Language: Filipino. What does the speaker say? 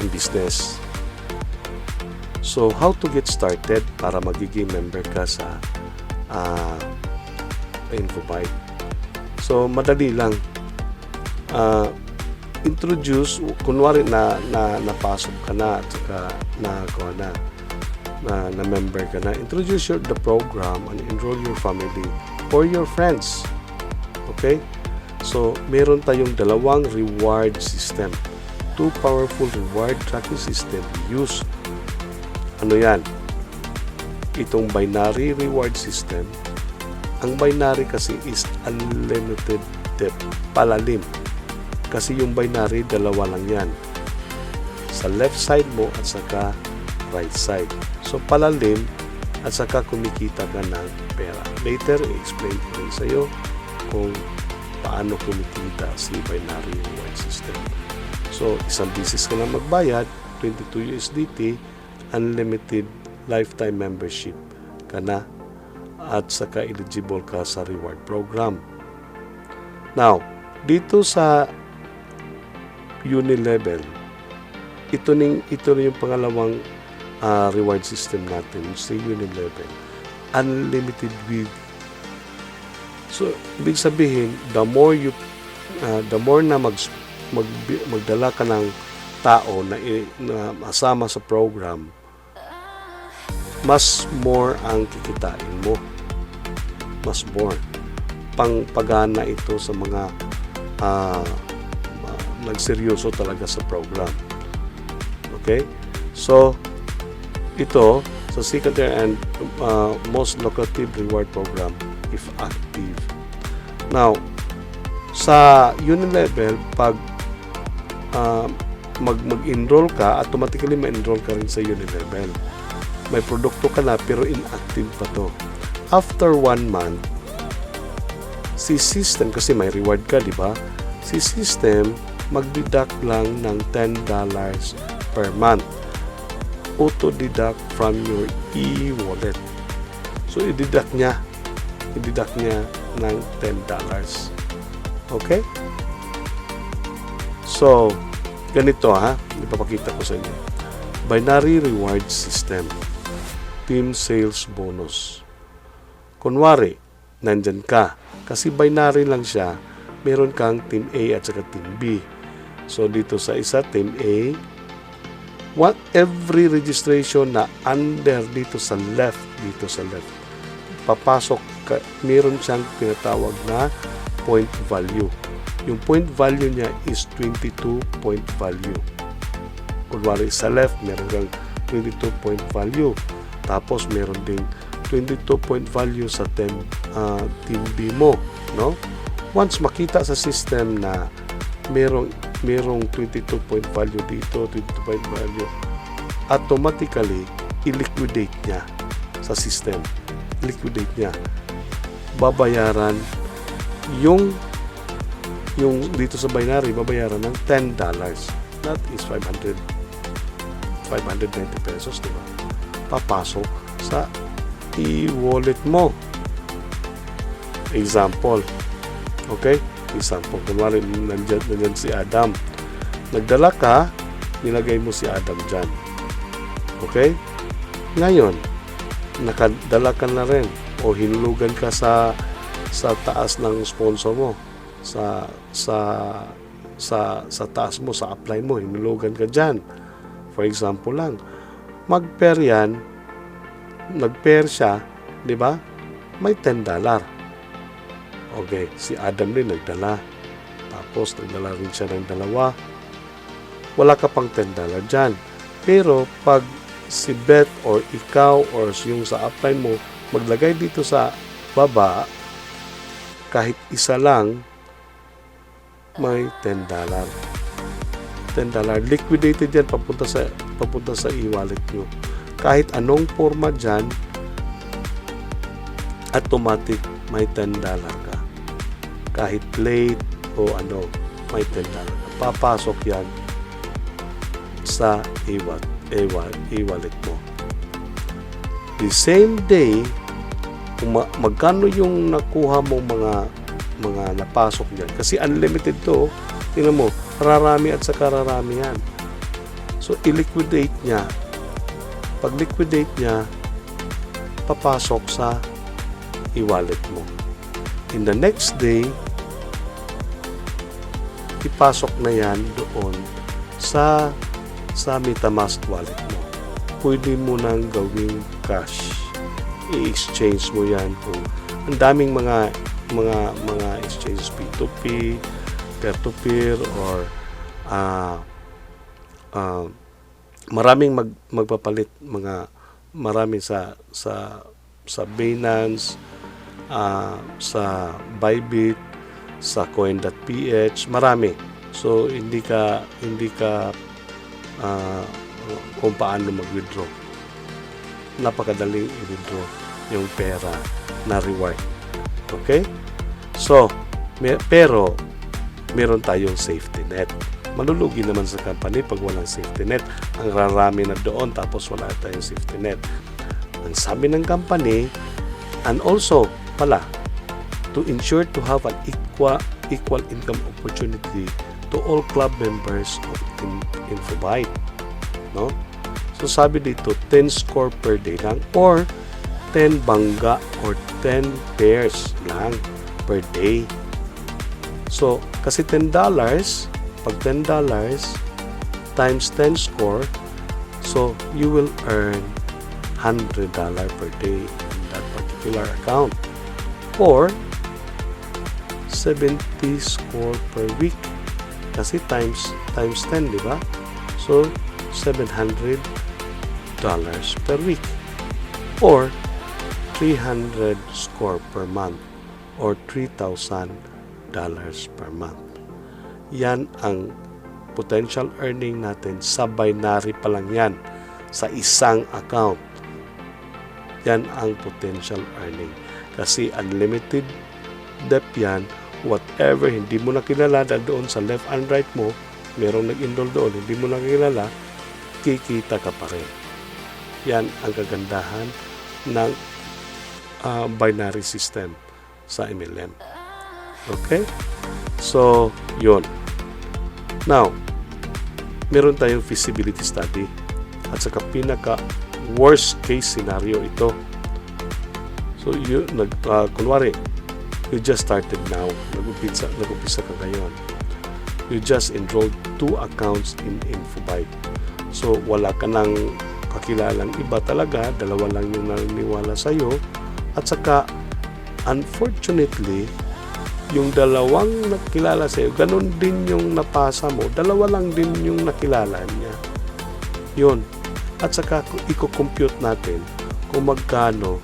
in business. So, how to get started para magiging member ka sa InfoByte? So, madali lang. Introduce, kunwari na napasok ka na at saka na member ka na, introduce the program and enroll your family or your friends. Okay? So, meron tayong dalawang reward system. Two powerful reward tracking system use. Ano yan? Itong binary reward system. Ang binary kasi is unlimited depth, palalim. Kasi yung binary, dalawa lang yan. Sa left side mo at saka right side. So, palalim at saka kumikita ka ng pera. Later, i-explain ko rin sa iyo kung paano kumikita si binary reward system. So, isang bisis ka lang magbayad, 22 USDT, unlimited lifetime membership ka na at saka eligible ka sa reward program. Now, dito sa Unilevel, ito rin yung pangalawang reward system natin sa Unilevel. Unlimited with. So, ibig sabihin, the more na magdala ka ng tao na masama sa program, mas more ang kikitain mo. Mas more. Pangpagana ito sa mga nagseryoso talaga sa program. Okay? So, ito, sa second and most lucrative reward program if active. Now, sa Unilevel, pag mag-enroll ka, automatically ma-enroll ka rin sa Unilevel. May produkto ka na, pero inactive pa to. After 1 month, si system, kasi may reward ka, di ba? Si system, mag-deduct lang ng $10 per month. Auto-deduct from your e-wallet. So, i-deduct niya ng $10. Okay? So, ganito ipapakita ko sa inyo. Binary reward system. Team sales bonus. Kunwari, nandyan ka. Kasi binary lang siya. Meron kang Team A at saka Team B. So, dito sa isa, Team A, every registration na under dito sa left, papasok ka, meron siyang tinatawag na point value. Yung point value niya is 22 point value. Kunwari sa left, meron kang 22 point value. Tapos, meron ding 22 point value sa Team B mo. No? Once makita sa system na merong 22 point value dito, 22 point value, automatically, i-liquidate niya sa system. Liquidate niya. Babayaran yung dito sa binary, babayaran ng $10. That is 590 pesos, diba? Papasok sa e-wallet mo. Example. Okay? Example. Kunwari, nandyan si Adam. Nagdala ka, nilagay mo si Adam dyan. Okay? Ngayon, nakadala ka na rin o hinulugan ka sa taas ng sponsor mo. Sa taas mo, sa upline mo, hinulugan ka dyan. For example lang, mag-pair yan, nag-pair siya, di ba? May $10. Okay, si Adam rin nagdala. Tapos, nagdala rin siya ng dalawa. Wala ka pang $10 dyan. Pero, pag si Beth or ikaw or yung sa upline mo, maglagay dito sa baba, kahit isa lang, may $10. Liquidated yan papunta sa e-wallet nyo. Kahit anong forma dyan, automatic may $10 ka. Kahit late o may $10 ka. Papasok yan sa e-wallet mo. The same day, kung magkano yung nakuha mo mga napasok dyan. Kasi unlimited to. Tingnan mo, rarami at saka rarami yan. So, So, i-liquidate niya. Pag liquidate niya, papasok sa e-wallet mo. In the next day, ipasok na yan doon sa MetaMask wallet mo. Pwede mo nang gawing cash. I-exchange mo yan kung ang daming mga exchanges, P2P, peer-to-peer, or maraming magpapalit, marami sa Binance, sa Bybit, sa coin.ph, marami. So hindi ka kung paano mag-withdraw. Napakadaling i-withdraw yung pera na reward. Okay? So, pero meron tayong safety net. Malulugi naman sa company pag walang safety net. Ang rarami na doon tapos wala tayong safety net. Ang sabi ng company, and also pala, to ensure to have an equal income opportunity to all club members of InfoByte. No? So sabi dito, 10 score per day lang or 10 bangga or 10 pairs lang per day. So, kasi $10, pag $10 times 10 score, so you will earn $100 per day in that particular account. Or 70 score per week. Kasi times 10, di ba? So, $700 per week. Or 300 score per month. Or $3,000 per month. Yan ang potential earning natin sa binary pa lang yan. Sa isang account. Yan ang potential earning. Kasi unlimited depth yan. Whatever, hindi mo na kilala doon sa left and right mo, merong nag-enroll doon, hindi mo na kilala, kikita ka pa rin. Yan ang kagandahan ng binary system sa MLM. Okay? So, yun. Now, meron tayong feasibility study at saka pinaka worst case scenario ito. So, kunwari, you just started now. Nag-upisa ka ngayon. You just enrolled 2 accounts in InfoByte. So, wala ka nang kakilalang iba talaga. Dalawa lang yung naniniwala sa'yo. At saka, unfortunately, yung dalawang nakilala sa'yo, ganun din yung napasa mo. Dalawa lang din yung nakilala niya. Yun. At saka, i-compute natin kung magkano